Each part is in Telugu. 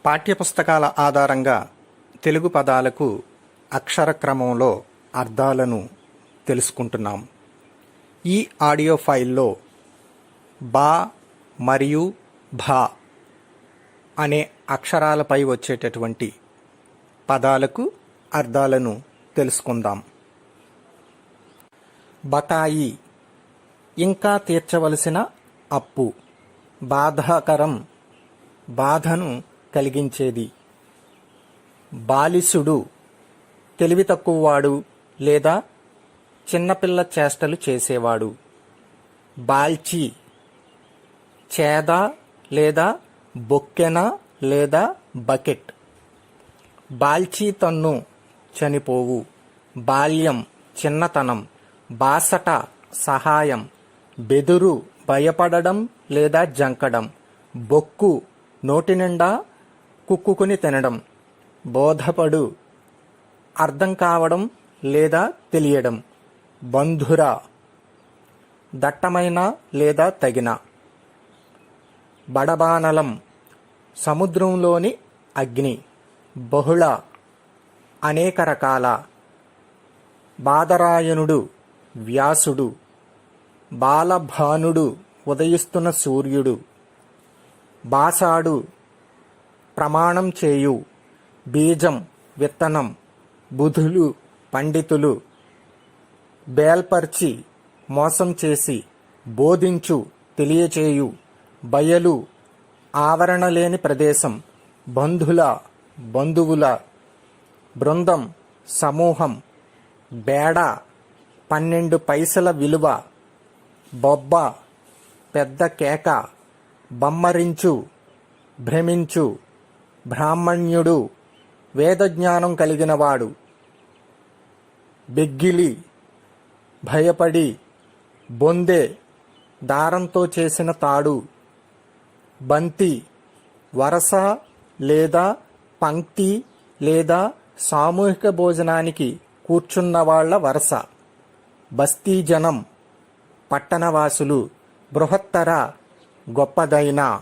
పాఠ్యపుస్తకాల ఆధారంగా తెలుగు పదాలకు అక్షర క్రమంలో అర్థాలను తెలుసుకుంటున్నాం. ఈ ఆడియో ఫైల్లో బా మరియు భా అనే అక్షరాలపై వచ్చేటటువంటి పదాలకు అర్థాలను తెలుసుకుందాం. బకాయి, ఇంకా తీర్చవలసిన అప్పు. బాధాకరం, బాధను కలిగించేది. బాలిసుడు, తెలివి తక్కువవాడు లేదా చిన్నపిల్ల చేష్టలు చేసేవాడు. బాల్చి, చేద లేదా బొక్కెన లేదా బకెట్. బాల్చి తన్ను, చనిపోవు. బాల్యం, చిన్నతనం. బాసట, సహాయం. బెదురు, భయపడడం లేదా జంకడం. బొక్కు, నోటి నిండా కుక్కుని తినడం. బోధపడు, అర్థం కావడం లేదా తెలియడం. బంధుర, దట్టమైన లేదా తగిన. బడబానలం, సముద్రంలోని అగ్ని. బహుళ, అనేక రకాల. బాదరాయణుడు, వ్యాసుడు. బాలభానుడు, ఉదయిస్తున్న సూర్యుడు. బాసాడు, ప్రమాణం చేయు. బీజం, విత్తనం. బుధులు, పండితులు. బేల్పర్చి, మోసం చేసి. బోధించు, తెలియచేయు. బయలు, ఆవరణ లేని ప్రదేశం. బంధుల, బంధువుల. బృందం, సమూహం. బేడ, 12 పైసల విలువ. బొబ్బ, పెద్ద కేక. బమ్మరించు, భ్రమించు. బ్రాహ్మణ్యుడు, వేదజ్ఞానం కలిగినవాడు. బెగ్గిలి, భయపడి. బొందె, దారంతో చేసిన తాడు. బంతి, వరస లేదా పంక్తి లేదా సామూహిక భోజనానికి కూర్చున్నవాళ్ల వరస. బస్తీజనం, పట్టణవాసులు. బృహత్తర, గొప్పదైన.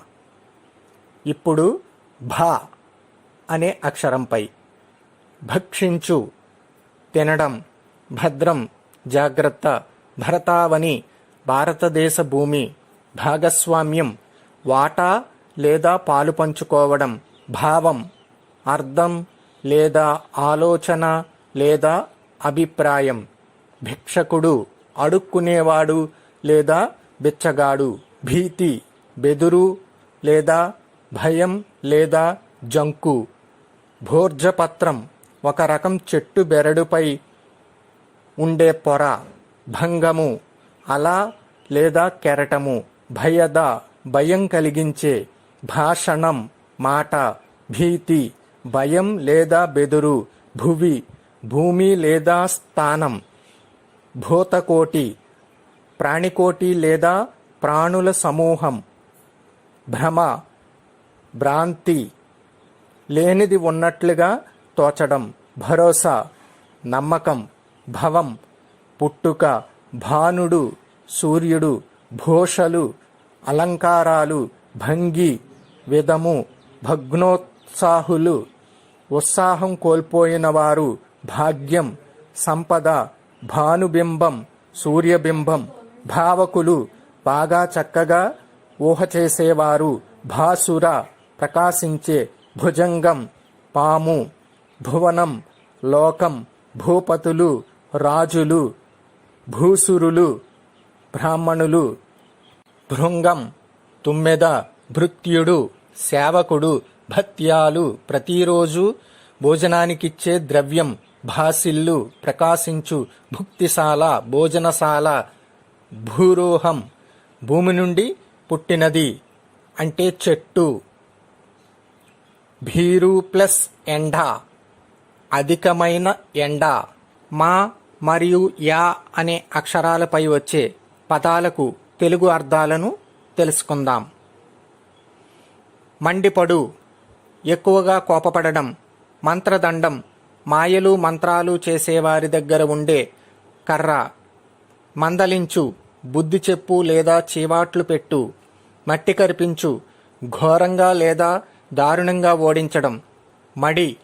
ఇప్పుడు భా అనే అక్షరంపై. భక్షించు, తినడం. భద్రం, జాగ్రత్త. భరతావని, భారతదేశ భూమి. భాగస్వామ్యం, వాటా లేదా పాలు పంచుకోవడం. భావం, అర్థం లేదా ఆలోచన లేదా అభిప్రాయం. భిక్షకుడు, అడుక్కునేవాడు లేదా బిచ్చగాడు. భీతి, బెదురు లేదా భయం లేదా జంకు. భోర్జపత్రం, ఒక రకం చెట్టు బెరడుపై ఉండే పొర. భంగము, అల లేదా కెరటము. భయద, భయం కలిగించే. భాషణం, మాట. భీతి, భయం లేదా బెదురు. భువి, భూమి లేదా స్థానం. భూతకోటి, ప్రాణికోటి లేదా ప్రాణుల సమూహం. భ్రమ, భ్రాంతి, లేనిది ఉన్నట్లుగా తోచడం. భరోసా, నమ్మకం. భవం, పుట్టుక. భానుడు, సూర్యుడు. భోషలు, అలంకారాలు. భంగి, విధము. భగ్నోత్సాహులు, ఉత్సాహం కోల్పోయినవారు. భాగ్యం, సంపద. భానుబింబం, సూర్యబింబం. భావకులు, బాగా చక్కగా ఊహ చేసేవారు. భాసుర, ప్రకాశించే. భుజంగం, పాము. భువనం, లోకం. భూపతులు, రాజులు. భూసురులు, బ్రాహ్మణులు. భృంగం, తుమ్మెద. భృత్యుడు, సేవకుడు. భత్యాలు, ప్రతిరోజు భోజనానికిచ్చే ద్రవ్యం. భాసిల్లు, ప్రకాశించు. భుక్తిశాల, భోజనశాల. భూరోహం, భూమి నుండి పుట్టినది అంటే చెట్టు. భీరు ప్లస్ ఎండ, అధికమైన ఎండ. మా మరియు యా అనే అక్షరాలపై వచ్చే పదాలకు తెలుగు అర్థాలను తెలుసుకుందాం. మండిపడు, ఎక్కువగా కోపపడడం. మంత్రదండం, మాయలు మంత్రాలు చేసేవారి దగ్గర ఉండే కర్ర. మందలించు, బుద్ధి చెప్పు లేదా చీవాట్లు పెట్టు. మట్టి కరిపించు, ఘోరంగా లేదా దారుణంగా ఓడించడం. మడి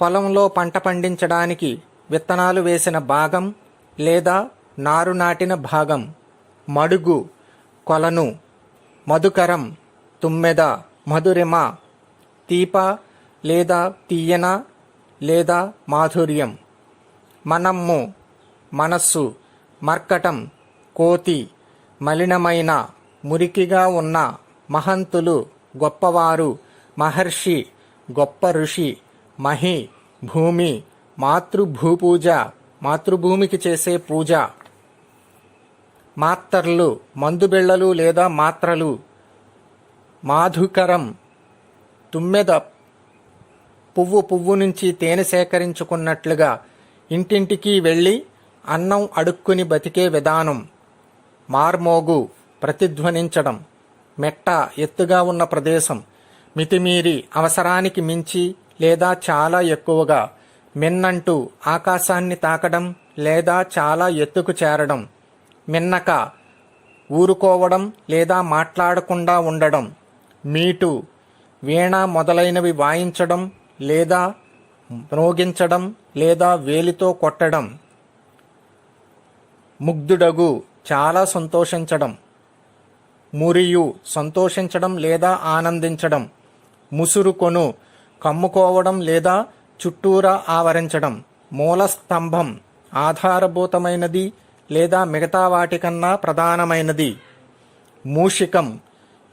పొలంలో పంట పండించడానికి విత్తనాలు వేసిన భాగం లేదా నారు నాటిన భాగం. మడుగు కొలను. మధుకరం తుమ్మెద, మధురిమ తీప లేదా తీయన లేదా మాధుర్యం. మనమ్ము మనస్సు. మర్కటం కోతి, మలినమైన మురికిగా ఉన్న. మహంతులు గొప్పవారు. మహర్షి గొప్ప ఋషి. మహి భూమి. మాతృభూపూజ మాతృభూమికి చేసే పూజ. మాత్తర్లు మందుబిళ్ళలు లేదా మాత్రలు. మాధుకరం తుమ్మెద పువ్వు నుంచి తేనె సేకరించుకున్నట్లుగా ఇంటింటికి వెళ్ళి అన్నం అడుక్కుని బతికే విధానం. మార్మోగు ప్రతిధ్వనించడం. మెట్ట ఎత్తుగా ఉన్న ప్రదేశం. మితిమీరి అవసరానికి మించి లేదా చాలా ఎక్కువగా. మిన్నంటూ ఆకాశాన్ని తాకడం లేదా చాలా ఎత్తుకు చేరడం. మిన్నక ఊరుకోవడం లేదా మాట్లాడకుండా ఉండడం. మీటు వీణ మొదలైనవి వాయించడం లేదా మ్రోగించడం లేదా వేలితో కొట్టడం. ముగ్ధుడగు చాలా సంతోషించడం. మురియు సంతోషించడం లేదా ఆనందించడం. ముసురుకొను కమ్ముకోవడం లేదా చుట్టూరా ఆవరించడం. మూలస్తంభం ఆధారభూతమైనది లేదా మిగతా వాటికన్నా ప్రధానమైనది. మూషికం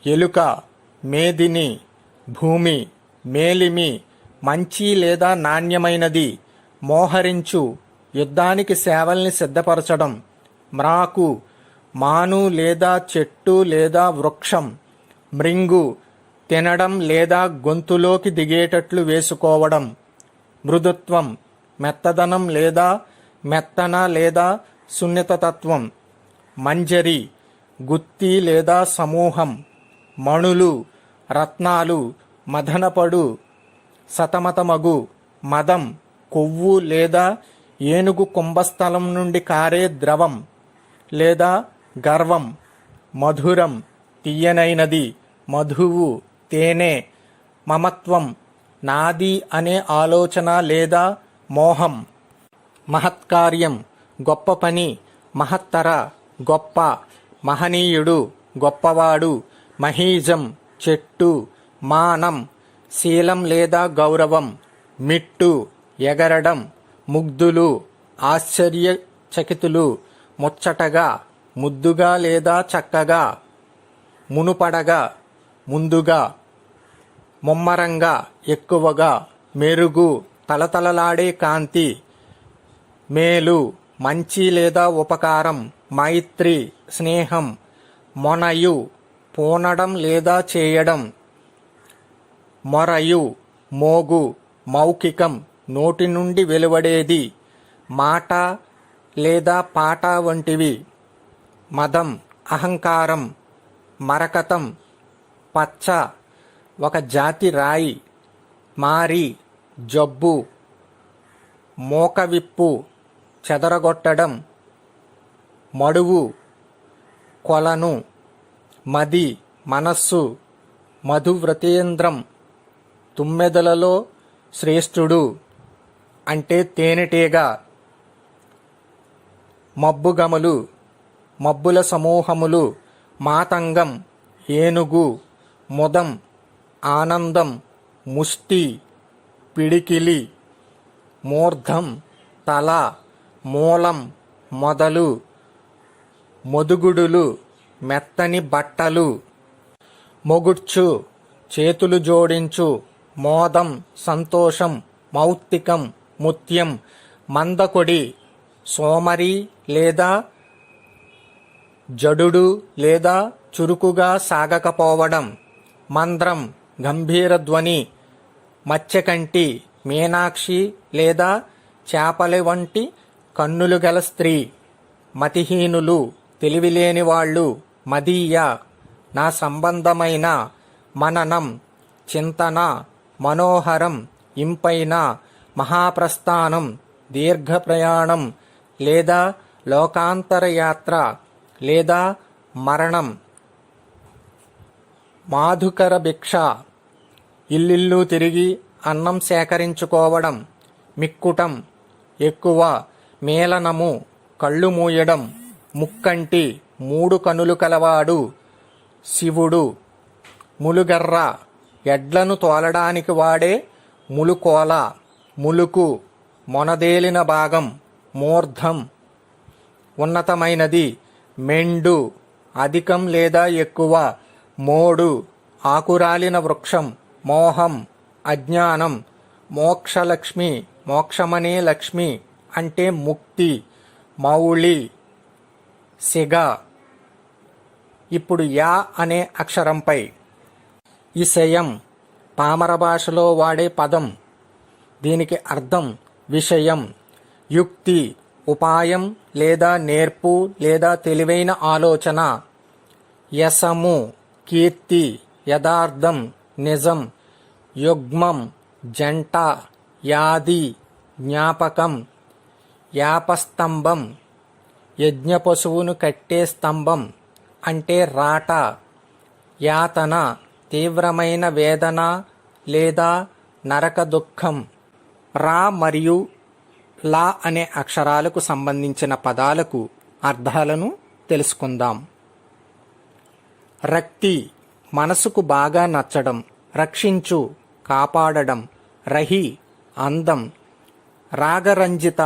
ఎలుక. మేదిని భూమి. మేలిమి మంచి లేదా నాణ్యమైనది. మోహరించు యుద్ధానికి సేవల్ని సిద్ధపరచడం. మ్రాకు మాను లేదా చెట్టు లేదా వృక్షం. మృంగు తినడం లేదా గొంతులోకి దిగేటట్లు వేసుకోవడం. మృదుత్వం మెత్తదనం లేదా మెత్తన లేదా సున్నితత్వం. మంజరి గుత్తి లేదా సమూహం. మణులు రత్నాలు. మదనపడు సతమతమగు. మదం కొవ్వు లేదా ఏనుగు కుంభస్థలం నుండి కారే ద్రవం లేదా గర్వం. మధురం తీయనైనది. మధువు తేనె. మమత్వం నాది అనే ఆలోచన లేదా మోహం. మహత్కార్యం గొప్ప పని. మహత్తర గొప్ప. మహనీయుడు గొప్పవాడు. మహీజం చెట్టు. మానం శీలం లేదా గౌరవం. మిట్టు ఎగరడం. ముగ్ధులు ఆశ్చర్యచకితులు. ముచ్చటగా ముద్దుగా లేదా చక్కగా. మునుపడగా ముందుగా. ముమ్మరంగా ఎక్కువగా. మెరుగు తలతలలాడే కాంతి. మేలు మంచి లేదా ఉపకారం. మైత్రి స్నేహం. మొనయు పూనడం లేదా చేయడం. మొరయు మోగు. మౌఖికం నోటి నుండి వెలువడేది. మాట లేదా పాట వంటివి. మదం అహంకారం. మరకతం పచ్చ ఒక జాతి రాయి. మారి జబ్బు. మోకవిప్పు చెదరగొట్టడం. మడువు కొలను. మది మనస్సు. మధువ్రతేంద్రం తుమ్మెదలలో శ్రేష్ఠుడు అంటే తేనెటీగ. మబ్బుగములు మబ్బుల సమూహములు. మాతంగం ఏనుగు. ముదం ఆనందం. ముష్టి పిడికిలి. మూర్ధం తల. మూలం మొదలు. మొదుగుడులు మెత్తని బట్టలు. మొగుడ్చు చేతులు జోడించు. మోదం సంతోషం. మౌక్తికం ముత్యం. మందకొడి సోమరి లేదా జడుడు లేదా చురుకుగా సాగకపోవడం. మంద్రం గంభీర ధ్వని. మత్స్యకంటి మీనాక్షి లేదా చేపల వంటి కన్నులు గల స్త్రీ. మతిహీనులు తెలివిలేని వాళ్ళు. మదీయ నా సంబంధమైన. మననం చింతన. మనోహరం ఇంపైన. మహాప్రస్థానం దీర్ఘ ప్రయాణం లేదా లోకాంతర యాత్ర లేదా మరణం. మాధుకర భిక్ష ఇల్లిల్లు తిరిగి అన్నం సేకరించుకోవడం. మిక్కుటం ఎక్కువ. మేళనము కళ్ళు మూయడం. ముక్కంటి 3 కనులు కలవాడు శివుడు. ములుగర్ర ఎడ్లను తోలడానికి వాడే ములుకోల. ములుకు మొనదేలిన భాగం. మూర్ధం ఉన్నతమైనది. మెండు అధికం లేదా ఎక్కువ. మోడు ఆకురాలిన వృక్షం. మోహం అజ్ఞానం. మోక్షలక్ష్మి మోక్షమనే లక్ష్మి అంటే ముక్తి. మౌళి సిగ. ఇప్పుడు యా అనే అక్షరంపై. ఇషయం పామర భాషలో వాడే పదం. దీనికి అర్థం విషయం. యుక్తి ఉపాయం లేదా నేర్పు లేదా తెలివైన ఆలోచన. యశము కీర్తి యథార్థం నిజం. యుగ్మం జంట యాది జ్ఞాపకం. యాపస్తంభం యజ్ఞ పశువును కట్టే స్తంభం అంటే రాట. యాతన తీవ్రమైన వేదన లేదా నరక దుఃఖం. రా మరియు లా అనే అక్షరాలకు సంబంధించిన పదాలకు అర్థాలను తెలుసుకుందాం. రక్తి మనసుకు బాగా నచ్చడం. రక్షించు కాపాడడం. రహి అందం. రాగరంజిత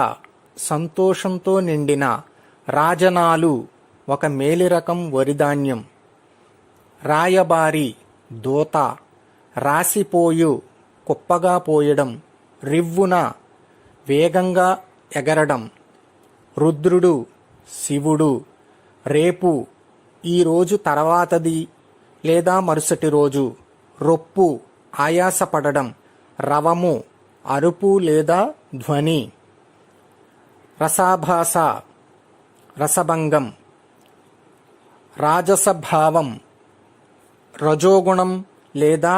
సంతోషంతో నిండిన. రాజనాలు ఒక మేలిరకం వరిధాన్యం. రాయబారి దూత. రాసిపోయు కుప్పగా పోయడం. రివ్వున వేగంగా ఎగరడం. రుద్రుడు శివుడు. రేపు ఈరోజు తర్వాతది లేదా మరుసటి రోజు. రొప్పు ఆయాసపడడం. రవము అరుపు లేదా ధ్వని. రసాభాస రసభంగం. రాజసభావం రజోగుణం లేదా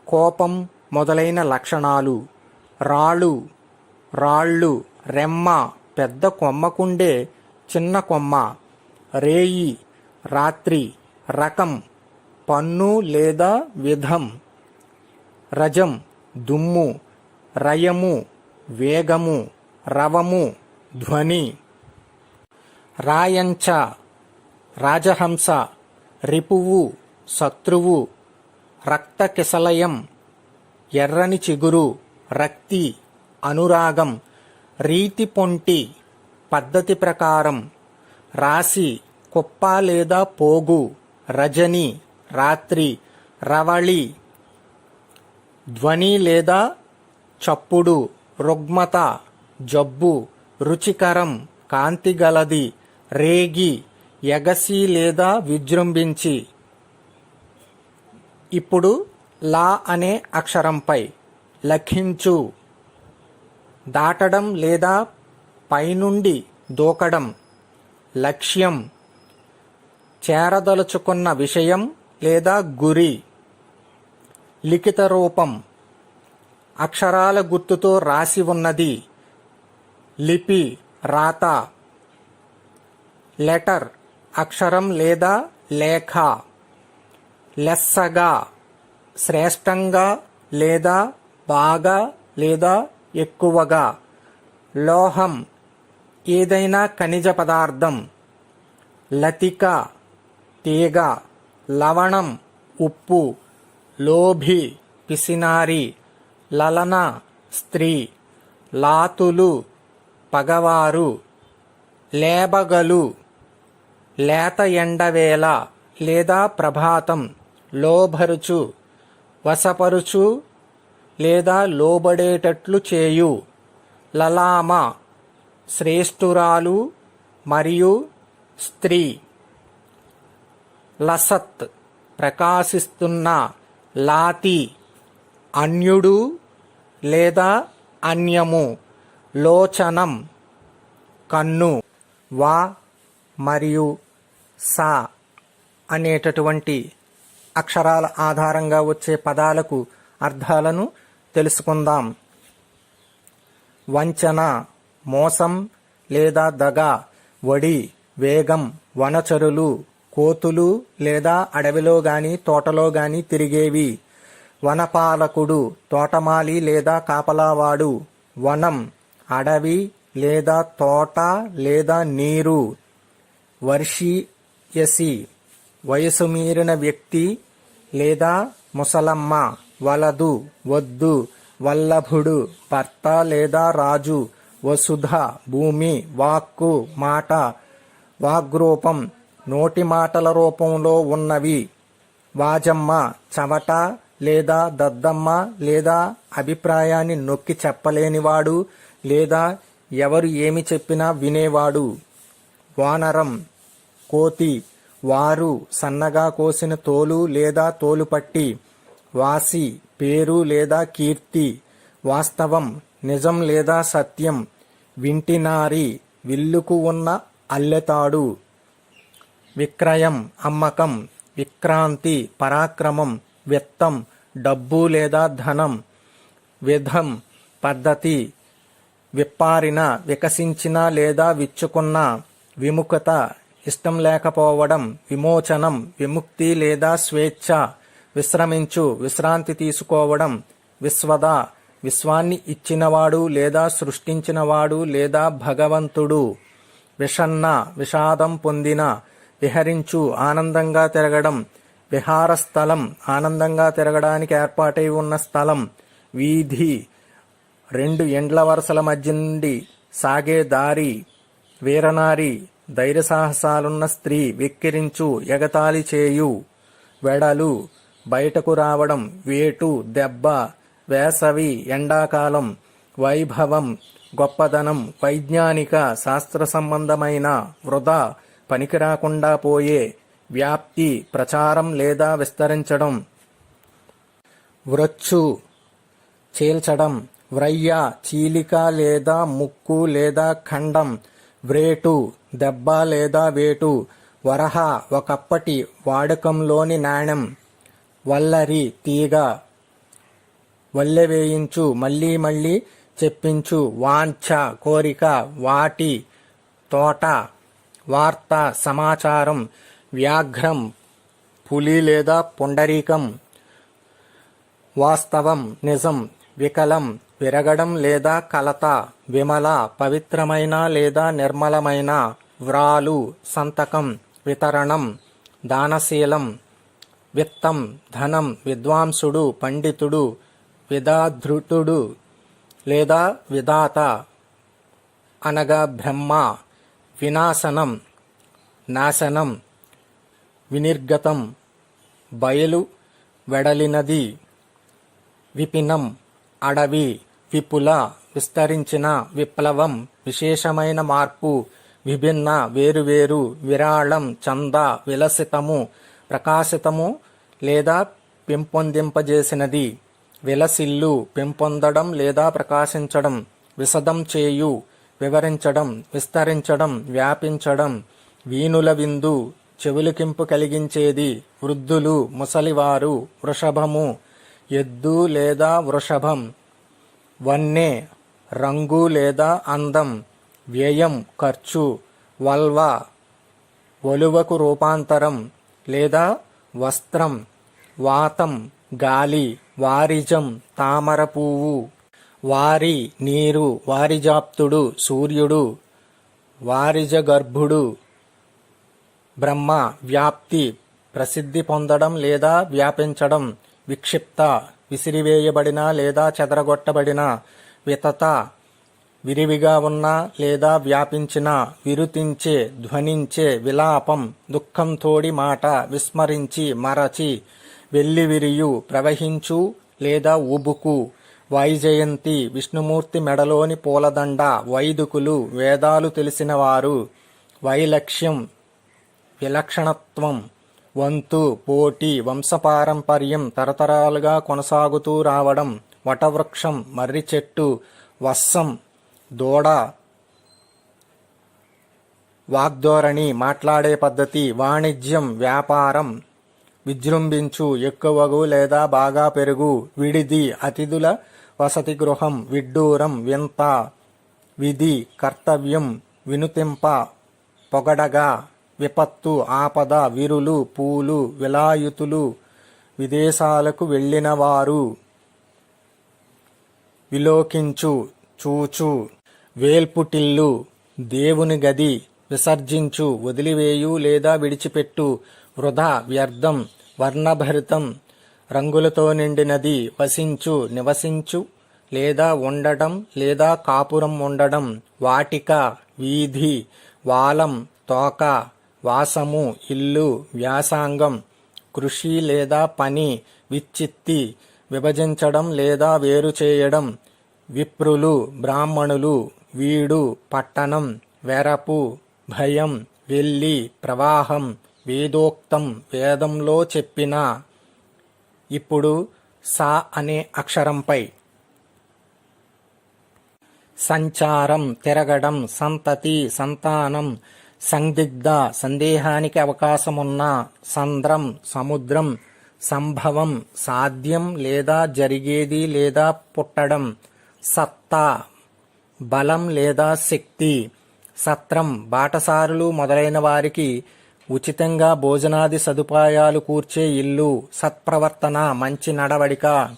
కోపం మొదలైన లక్షణాలు. రాళ్ళు రాళ్ళు రెమ్మ పెద్ద కొమ్మకుండే చిన్న కొమ్మ. రేయి రాత్రి. రకం పన్ను లేదా విధం. రజం దుమ్ము. రయము వేగము. రవము ధ్వని. రాయంచ రాజహంస. రిపువు శత్రువు. రక్తకిసలయం ఎర్రని చిగురు. రక్తి అనురాగం. రీతి పొంటి పద్ధతి ప్రకారం. రాశి కుప్ప లేదా పోగు. రజని రాత్రి. రవళి ధ్వని లేదా చప్పుడు. రుగ్మత జబ్బు. రుచికరం కాంతిగలది. రేగి ఎగసి లేదా విజృంభించి. ఇప్పుడు లా అనే అక్షరంపై. లఖించు దాటడం లేదా పైనుండి దూకడం. లక్ష్యం చేరదలుచుకున్న విషయం లేదా గురి. లిఖిత రూపం అక్షరాల గుర్తుతో రాసి ఉన్నది. లిపి రాత. లెటర్ అక్షరం లేదా లేఖ. లెస్సగా శ్రేష్టంగా లేదా బాగా లేదా ఎక్కువగా. లోహం ఏదైనా ఖనిజ పదార్థం. లతిక తీగ. లవణం ఉప్పు. లోభి పిసినారి. లలన స్త్రీ. లాతులు పగవారు. లేబగలు లేత ఎండవేళ లేదా ప్రభాతం. లోబరుచు వశపరుచు లేదా లోబడేటట్లు చేయు. లలామ శ్రేష్ఠురాలు మరియు స్త్రీ. లసత్ ప్రకాశిస్తున్న. లాతి అన్యుడు లేదా అన్యము. లోచనం కన్ను. వా మరియు సా అనేటటువంటి అక్షరాల ఆధారంగా వచ్చే పదాలకు అర్థాలను తెలుసుకుందాం. వంచన మోసం లేదా దగ. వడి వేగం. వనచరులు కోతులు లేదా అడవిలో గాని తోటలో గాని తిరిగేవి. వనపాలకుడు తోటమాలి లేదా కాపలావాడు. వనం అడవి లేదా తోట లేదా నీరు. వర్షీయసి వయసు మీరిన వ్యక్తి లేదా ముసలమ్మ. వలదు వద్దు. వల్లభుడు భర్త లేదా రాజు. వసుధ భూమి. వాక్కు మాట. వాగ్రూపం నోటి మాటల రూపంలో ఉన్నవి. వాజమ్మ చెమట లేదా దద్దమ్మ లేదా అభిప్రాయాన్ని నొక్కి చెప్పలేనివాడు లేదా ఎవరు ఏమి చెప్పినా వినేవాడు. వానరం కోతి. వారు సన్నగా కోసిన తోలు లేదా తోలుపట్టి. వాసి పేరు లేదా కీర్తి. వాస్తవం నిజం లేదా సత్యం. వింటినారి విల్లుకు ఉన్న అల్లెతాడు. విక్రయం అమ్మకం. విక్రాంతి పరాక్రమం. విత్తం డబ్బు లేదా ధనం. విధం పద్ధతి. విప్పారిన వికసించిన లేదా విచ్చుకున్న. విముఖత ఇష్టం లేకపోవడం. విమోచనం విముక్తి లేదా స్వేచ్ఛ. విశ్రమించు విశ్రాంతి తీసుకోవడం. విశ్వద విశ్వాన్ని ఇచ్చినవాడు లేదా సృష్టించినవాడు లేదా భగవంతుడు. విషన్న విషాదం పొందిన. విహరించు ఆనందంగా తిరగడం. విహారస్థలం ఆనందంగా తిరగడానికి ఏర్పాటై ఉన్న స్థలం. వీధి రెండు ఎండ్ల వరుసల మధ్య నుండి సాగే దారి. వీరనారి ధైర్యసాహసాలున్న స్త్రీ. వెక్కిరించు ఎగతాళి చేయు. వెడలు బయటకు రావడం. వేటు దెబ్బ. వేసవి ఎండాకాలం. వైభవం గొప్పదనం. వైజ్ఞానిక శాస్త్ర సంబంధమైన. వృధా పనికిరాకుండా పోయే. వ్యాప్తి ప్రచారం లేదా విస్తరించడం. వ్రొచ్చు చీల్చడం. వ్రయ్య చీలిక లేదా ముక్కు లేదా ఖండం. వ్రేటు దెబ్బ లేదా వేటు. వరహ ఒకప్పటి వాడకంలోని నాణెం. వల్లరి తీగ. వల్లె వేయించు మళ్ళీ మళ్ళీ చెప్పించు. వాంఛ కోరిక. వాటి తోట. వార్త సమాచారం. వ్యాఘ్రం పులి లేదా పుండరీకం. వాస్తవం నిజం. వికలం విరగడం లేదా కలత. విమల పవిత్రమైన లేదా నిర్మలమైన. వ్రాలు సంతకం. వితరణం దానశీలం. విత్తం ధనం. విద్వాంసుడు పండితుడు. విధాధృతుడు లేదా విధాత అనగా బ్రహ్మ. వినాశనం నాశనం. వినిర్గతం బయలు వెడలినది. విపినం అడవి. విపుల విస్తరించిన. విప్లవం విశేషమైన మార్పు. విభిన్న వేరువేరు. విరాళం చందా. విలసితము ప్రకాశితము లేదా పెంపొందింపజేసినది. విలసిల్లు పెంపొందడం లేదా ప్రకాశించడం. విశదం చేయు వివరించడం. విస్తరించడం వ్యాపించడం. వీణుల విందు చెవులకింపు కలిగించేది. వృద్ధులు ముసలివారు. వృషభము ఎద్దు లేదా వృషభం. వన్నె రంగు లేదా అందం. వ్యయం ఖర్చు. వల్వ ఒలువకు రూపాంతరం లేదా వస్త్రం. వాతం గాలి. వారిజం తామర పువ్వు. వారి నీరు. వారిజాప్తుడు సూర్యుడు. వారిజగర్భుడు బ్రహ్మ. వ్యాప్తి ప్రసిద్ధి పొందడం లేదా వ్యాపించడం. విక్షిప్త విసిరివేయబడిన లేదా చెదరగొట్టబడిన. వితత విరివిగా ఉన్న లేదా వ్యాపించిన. విరుతించే ధ్వనించే. విలాపం దుఃఖం తోడి మాట. విస్మరించి మరచి. వెల్లివిరియు ప్రవహించు లేదా ఉబుకు. వైజయంతి విష్ణుమూర్తి మెడలోని పూలదండ. వైదికులు వేదాలు తెలిసినవారు. వైలక్ష్యం విలక్షణత్వం. వంతు పోటీ. వంశపారంపర్యం తరతరాలుగా కొనసాగుతూ రావడం. వటవృక్షం మర్రి చెట్టు. వస్సం దూడ. వాగ్ధోరణి మాట్లాడే పద్ధతి. వాణిజ్యం వ్యాపారం. విజృంభించు ఎక్కువగు లేదా బాగా పెరుగు. విడిది అతిథుల వసతి గృహం. విడ్డూరం వింత. విధి కర్తవ్యం. వినుతింప పొగడగా. విపత్తు ఆపద. విరులు పూలు. విలాయుతులు విదేశాలకు వెళ్ళినవారు. విలోకించు, చూచు. వేల్పుటిల్లు, దేవుని గది. విసర్జించు, వదిలివేయు లేదా విడిచిపెట్టు. వృధా, వ్యర్థం. వర్ణభరితం, రంగులతో నిండినది. వసించు, నివసించు లేదా ఉండడం లేదా కాపురం ఉండడం. వాటిక, వీధి. వాలం, తోక. వాసము, ఇల్లు. వ్యాసాంగం, కృషి లేదా పని. విచ్చిత్తి, విభజించడం లేదా వేరు చేయడం. విప్రులు, బ్రాహ్మణులు. వీడు, పట్టణం. వెరపు, భయం. వెల్లి, ప్రవాహం. వేదోక్తం, వేదంలో చెప్పిన. ఇప్పుడు సా అనే అక్షరంపై. సంచారం, తిరగడం. సంతతి, సంతానం. సందిగ్ధ, సందేహానికి అవకాశమున్న. సంద్రం, సముద్రం. సంభవం, సాధ్యం లేదా జరిగేది లేదా పుట్టడం. సత్తా, బలం లేదా శక్తి. సత్రం, బాటసారులు మొదలైన వారికి ఉచితంగా భోజనాది సదుపాయాలు కూర్చే ఇల్లు. సత్ప్రవర్తన, మంచి నడవడిక.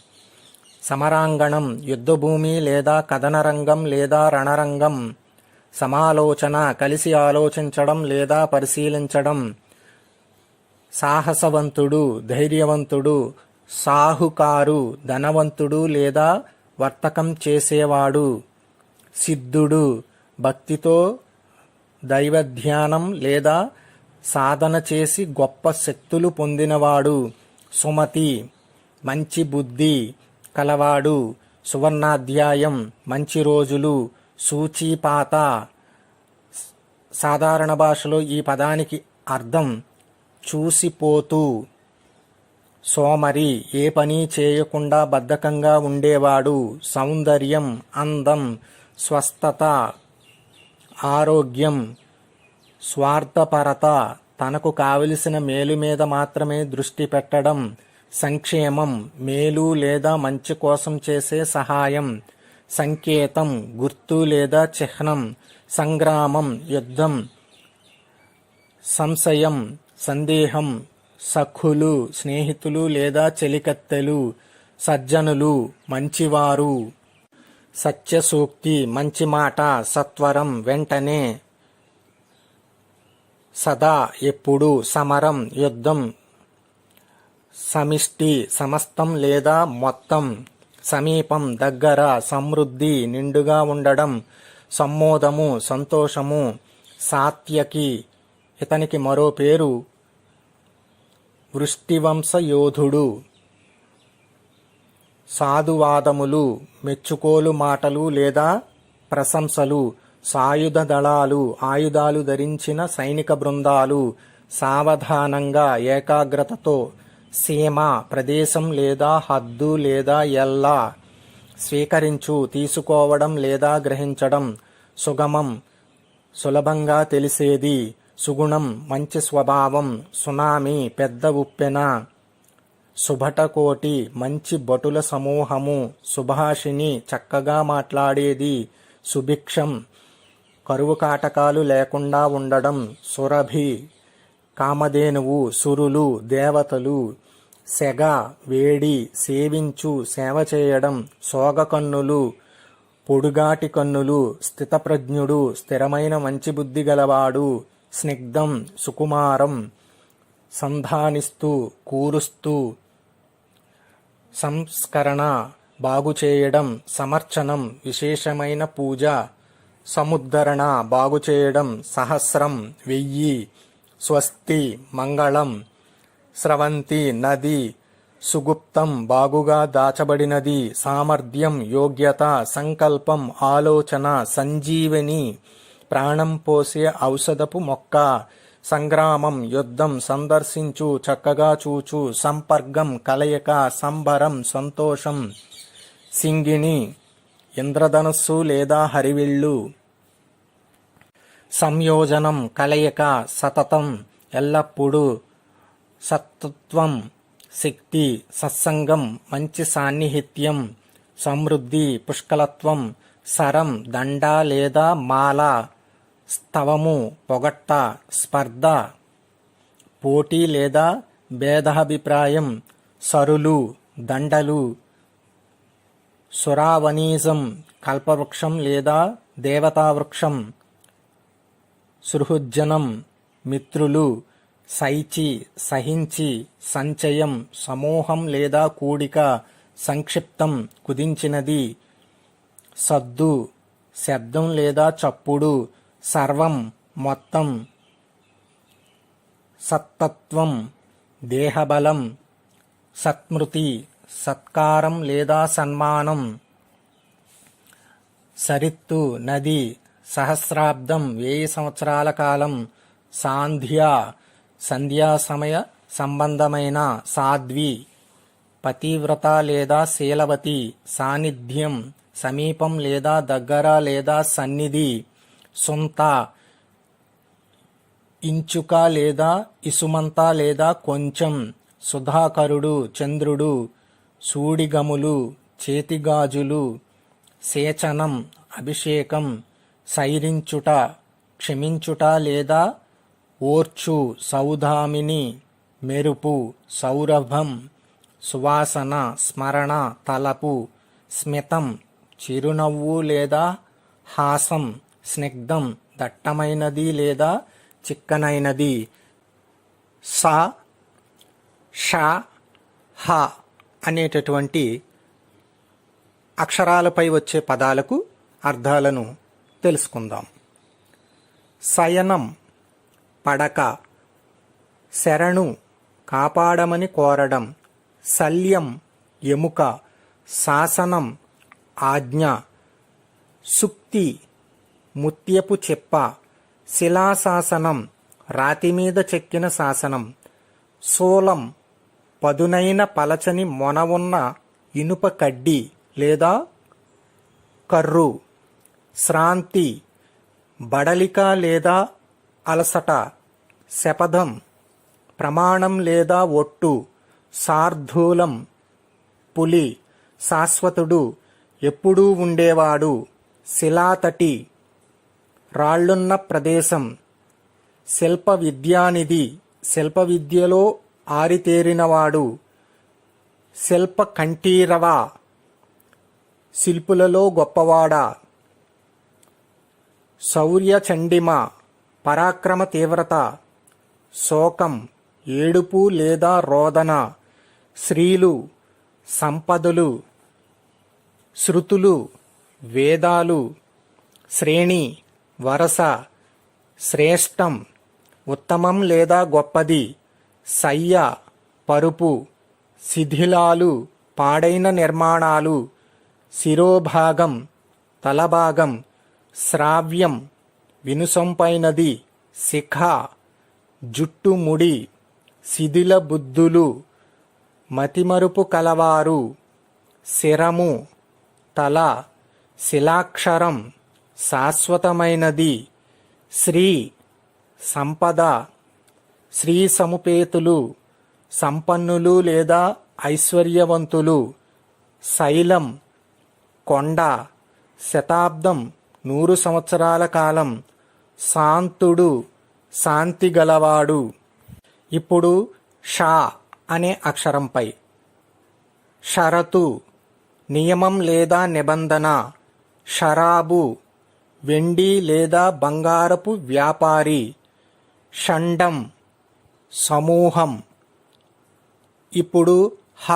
సమరాంగణం, యుద్ధభూమి లేదా కథనరంగం లేదా రణరంగం. సమాలోచన, కలిసి ఆలోచించడం లేదా పరిశీలించడం. సాహసవంతుడు, ధైర్యవంతుడు. సాహుకారు, ధనవంతుడు లేదా వర్తకం చేసేవాడు. సిద్ధుడు, భక్తితో దైవధ్యానం లేదా సాధన చేసి గొప్ప శక్తులు పొందినవాడు. సుమతి, మంచి బుద్ధి కలవాడు. సువర్ణాధ్యాయం, మంచి రోజులు. సూచీపాత. సాధారణ భాషలో ఈ పదానికి అర్థం చూసిపోతూ. సోమరి, ఏ పని చేయకుండా బద్ధకంగా ఉండేవాడు. సౌందర్యం, అందం. స్వస్థత, ఆరోగ్యం. స్వార్థపరత, తనకు కావలసిన మేలు మీద మాత్రమే దృష్టి పెట్టడం. సంక్షేమం, మేలు లేదా మంచి కోసం చేసే సహాయం. సంకేతం, గుర్తు లేదా చిహ్నం. సంగ్రామం, యుద్ధం. సంశయం, సందేహం. సఖులు, స్నేహితులు లేదా చెలికత్తెలు. సజ్జనులు, మంచివారు. సత్యసూక్తి, మంచి మాట. సత్వరం, వెంటనే. సదా, ఎప్పుడు. సమరం, యుద్ధం. సమిష్టి, సమస్తం లేదా మొత్తం. సమీపం, దగ్గర. సమృద్ధి, నిండుగా ఉండడం. సమ్మోదము, సంతోషము. సాత్యకి, ఇతనికి మరో పేరు వృష్టివంశ యోధుడు. సాధువాదములు, మెచ్చుకోలు మాటలు లేదా ప్రశంసలు. సాయుధ దళాలు, ఆయుధాలు ధరించిన సైనిక బృందాలు. సావధానంగా, ఏకాగ్రతతో. సీమ, ప్రదేశం లేదా హద్దు లేదా ఎల్లా. స్వీకరించు, తీసుకోవడం లేదా గ్రహించడం. సుగమం, సులభంగా తెలిసేది. సుగుణం, మంచి స్వభావం. సునామీ, పెద్ద ఉప్పెన. సుభటకోటి, మంచి భటుల సమూహము. సుభాషిణి, చక్కగా మాట్లాడేది. సుభిక్షం, కరువు కాటకాలు లేకుండా ఉండడం. సురభి, కామధేనువు. సురులు, దేవతలు. సెగ, వేడి. సేవించు, సేవ చేయడం. సోగకన్నులు, పొడుగాటి కన్నులు. స్థితప్రజ్ఞుడు, స్థిరమైన మంచి బుద్ధి గలవాడు. స్నిగ్ధం, సుకుమారం. సంధానిస్తూ, కూరుస్తూ. సంస్కరణ, బాగుచేయడం. సమర్చనం, విశేషమైన పూజ. సముద్ధరణ, బాగుచేయడం. సహస్రం, 1000. స్వస్తి, మంగళం. స్రవంతి, నది. సుగుప్తం, బాగుగా దాచబడినది. సామర్థ్యం, యోగ్యత. సంకల్పం, ఆలోచన. సంజీవని, ప్రాణం పోసే ఔషధపు మొక్క. సంగ్రామం, యుద్ధం. సందర్శించు, చక్కగా చూచు. సంపర్గం, కలయిక. సంబరం, సంతోషం. సింగిణి, ఇంద్రధనస్సు లేదా హరివిల్లు. సంయోజనం, కలయిక. సతతం, ఎల్లప్పుడూ. సత్త్వం, శక్తి. సత్సంగం, మంచి సాన్నిహిత్యం. సమృద్ధి, పుష్కలత్వం. సరం, దండ లేదా మాల. స్తవము, పొగట్ట. స్పర్ధ, పోటీ లేదా భేదాభిప్రాయం. సరులు, దండలు. సురావనీజం కల్పవృక్షం లేదా దేవతావృక్షం. సుహృజ్జనం మిత్రులు. శైచి సహించి. సంచయం సమూహం లేదా కూడిక. సంక్షిప్తం కుదించినది. సద్దు శబ్దం లేదా చప్పుడు. సర్వం మొత్తం. సత్తత్వం దేహబలం. సత్మృతి సత్కారం లేదా సన్మానం. సరిత్తు నది. సహస్రాబ్దం 1000 సంవత్సరాల కాలం. సాంధ్య సంధ్యా సమయ సంబంధమైన. సాధ్వి పతివ్రత లేదా శీలవతి. సాన్నిధ్యం సమీపం లేదా దగ్గర లేదా సన్నిధి. సొంత ఇంచుక లేదా ఇసుమంత లేదా కొంచెం. సుధాకరుడు చంద్రుడు. సూడిగములు చేతిగాజులు. సేచనం అభిషేకం. సైరించుట క్షమించుట లేదా ఓర్చు. సౌదామిని మెరుపు. సౌరభం సువాసన స్మరణ తలపు. స్మితం చిరునవ్వు లేదా హాసం. స్నిగ్ధం దట్టమైనది లేదా చిక్కనైనది. స ష హ అనేటటువంటి అక్షరాలపై వచ్చే పదాలకు అర్థాలను తెలుసుకుందాం. శయనం పడక. శరణు కాపాడమని కోరడం. శల్యం ఎముక. శాసనం ఆజ్ఞ. సుక్తి ముత్యపు చెప్ప. శిలాశాసనం రాతిమీద చెక్కిన శాసనం. శూలం పదునైన పలచని మొన ఉన్న ఇనుప కడ్డి లేదా కర్రు. శ్రాంతి బడలిక లేదా అలసట. శపథం ప్రమాణం లేదా ఒట్టు. శార్దూలం పులి. శాశ్వతుడు ఎప్పుడూ ఉండేవాడు. శిలాతటి రాళ్లున్న ప్రదేశం. శిల్ప విద్యానిధి శిల్ప విద్యలో ఆరితేరినవాడు. శిల్ప కంఠీరవ శిల్పులలో గొప్పవాడా. శౌర్య చండిమ పరాక్రమ తీవ్రత. శోకం ఏడుపు లేదా రోదన. శ్రీలు సంపదలు. శృతులు వేదాలు. శ్రేణి వరస. శ్రేష్టం ఉత్తమం లేదా గొప్పది. శయ్య పరుపు. శిథిలాలు పాడైన నిర్మాణాలు. శిరోభాగం తలభాగం. శ్రావ్యం వినుసొంపైనది. శిఖ జుట్టుముడి. శిథిల బుద్ధులు మతిమరుపు కలవారు. శిరము తల. శిలాక్షరం శాశ్వతమైనది. శ్రీ సంపద. శ్రీ సముపేతులు సంపన్నులు లేదా ఐశ్వర్యవంతులు. శైలం కొండ. శతాబ్దం 100 సంవత్సరాల కాలం. శాంతుడు శాంతి గలవాడు. ఇప్పుడు షా అనే అక్షరంపై. షరతు నియమం లేదా నిబంధన. షరాబు వెండి లేదా బంగారపు వ్యాపారి. షండం సమూహం. ఇప్పుడు హ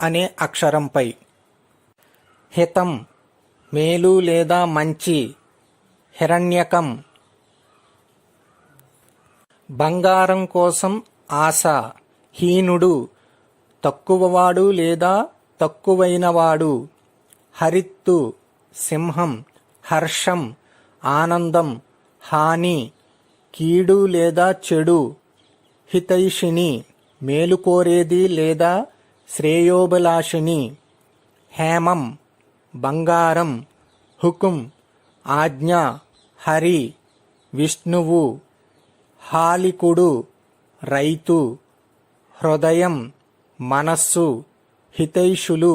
అనే అక్షరంపై. హితం మేలు లేదా మంచి. హిరణ్యకం బంగారం కోసం ఆశ. హీనుడు తక్కువవాడు లేదా తక్కువైనవాడు. హరిత్తు సింహం. హర్షం ఆనందం. హాని కీడు లేదా చెడు. హితైషిణి మేలు కోరేది లేదా శ్రేయోభిలాషిని. హేమం బంగారం. హుకుం ఆజ్ఞ. హరి విష్ణువు. హాలికుడు రైతు. హృదయం మనస్సు. హితైషులు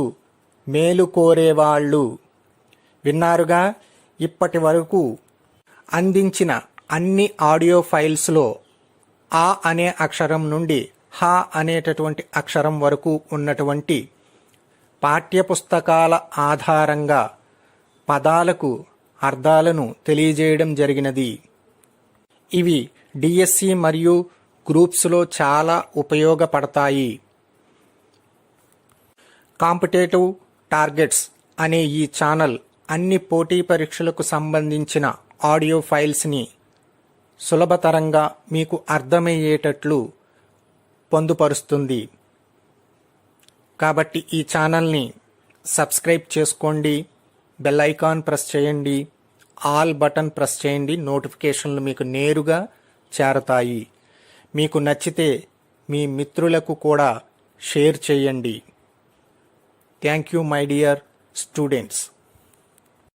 మేలు కోరేవాళ్ళు. విన్నారుగా, ఇప్పటి వరకు అందించిన అన్ని ఆడియో ఫైల్స్లో ఆ అనే అక్షరం నుండి హ అనేటటువంటి అక్షరం వరకు ఉన్నటువంటి పాఠ్యపుస్తకాల ఆధారంగా పదాలకు అర్థాలను తెలియజేయడం జరిగినది. ఇవి డిఎస్సి మరియు గ్రూప్స్లో చాలా ఉపయోగపడతాయి. కాంపిటేటివ్ టార్గెట్స్ అనే ఈ ఛానల్ అన్ని పోటీ పరీక్షలకు సంబంధించిన ఆడియో ఫైల్స్ని సులభతరంగా మీకు అర్థమయ్యేటట్లు పొందుపరుస్తుంది. కాబట్టి ఈ ఛానల్ని సబ్స్క్రైబ్ చేసుకోండి, బెల్ ఐకాన్ ప్రెస్ చేయండి, ఆల్ బటన్ ప్రెస్ చేయండి. నోటిఫికేషన్లు మీకు నేరుగా చేరతాయి. మీకు నచ్చితే మీ మిత్రులకు కూడా షేర్ చేయండి. Thank you my dear students.